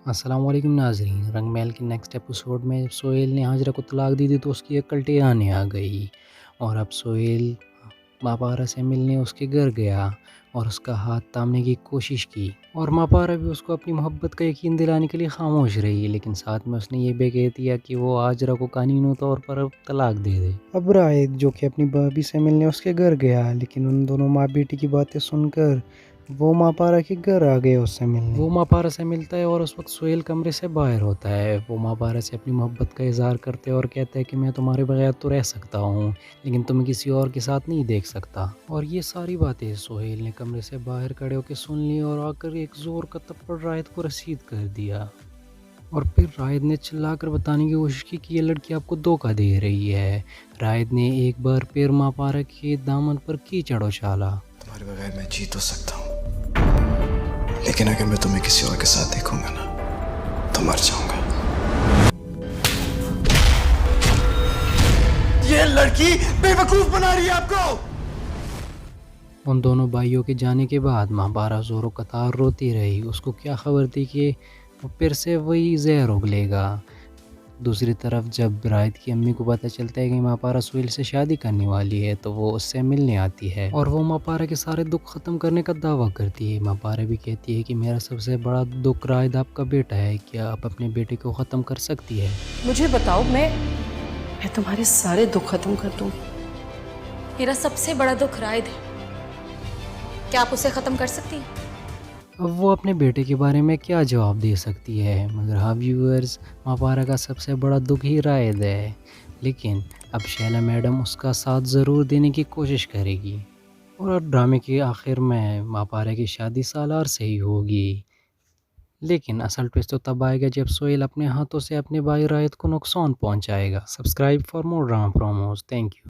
अस्सलाम वालेकुम नाज़रीन। रंग महल के नेक्स्ट एपिसोड में सोहेल ने हाजरा को तलाक दी थी तो उसकी अक्ल टेढ़ाने आ गई और अब सोहेल मापारा से मिलने उसके घर गया और उसका हाथ थामने की कोशिश की और मापारा भी उसको अपनी मोहब्बत का यकीन दिलाने के लिए खामोश रही, लेकिन साथ में उसने ये भी कह दिया कि वो हाजरा को कानूनी तौर पर अब तलाक दे दे। अब राहिद जो कि अपनी भाभी से मिलने उसके घर गया, लेकिन उन दोनों माँ बेटी की बातें सुनकर वो मापारा के घर आ गए उससे मिलने। वो मापारा से मिलता है और उस वक्त सोहेल कमरे से बाहर होता है। वो मापारा से अपनी मोहब्बत का इजहार करते हैं और कहते हैं कि मैं तुम्हारे बगैर तो रह सकता हूँ, लेकिन तुम्हें किसी और के साथ नहीं देख सकता। और ये सारी बातें सोहेल ने कमरे से बाहर खड़े होकर सुन ली और आकर एक जोर का थप्पड़ राहिद को रसीद कर दिया। और फिर राहिद ने चिल्लाकर बताने की कोशिश की कि ये लड़की आपको धोखा दे रही है। राहिद ने एक बार फिर मापारा के दामन पर कीचड़ उछाला। तुम्हारे बगैर मैं जी तो सकता हूँ, लेकिन अगर मैं तुम्हें किसी और के साथ देखूंगा ना तो मर जाऊंगा। ये लड़की बेवकूफ बना रही है आपको। उन दोनों भाइयों के जाने के बाद मापारा जोरों कतार रोती रही। उसको क्या खबर थी कि वो फिर से वही जहर उगलेगा। दूसरी तरफ जब राहिद की अम्मी को पता चलता है कि मापारा सोहेल से शादी करने वाली है तो वो उससे मिलने आती है और वो मापारा के सारे दुख ख़त्म करने का दावा करती है। मापारा भी कहती है कि मेरा सबसे बड़ा दुख राहिद आपका बेटा है, क्या आप अपने बेटे को ख़त्म कर सकती है? मुझे बताओ, मैं तुम्हारे सारे दुख खत्म कर दूं। मेरा सबसे बड़ा दुख राहिद है, क्या आप उसे ख़त्म कर सकती हैं? अब वो अपने बेटे के बारे में क्या जवाब दे सकती है, मगर हाँ व्यूअर्स, मापारा का सबसे बड़ा दुख ही राहिद है, लेकिन अब शैला मैडम उसका साथ ज़रूर देने की कोशिश करेगी और ड्रामे के आखिर में मापारा की शादी सालार से ही होगी। लेकिन असल ट्विस्ट तो तब आएगा जब सोहेल अपने हाथों से अपने भाई राहिद को नुकसान पहुंचाएगा। Subscribe for more drama promos. Thank you.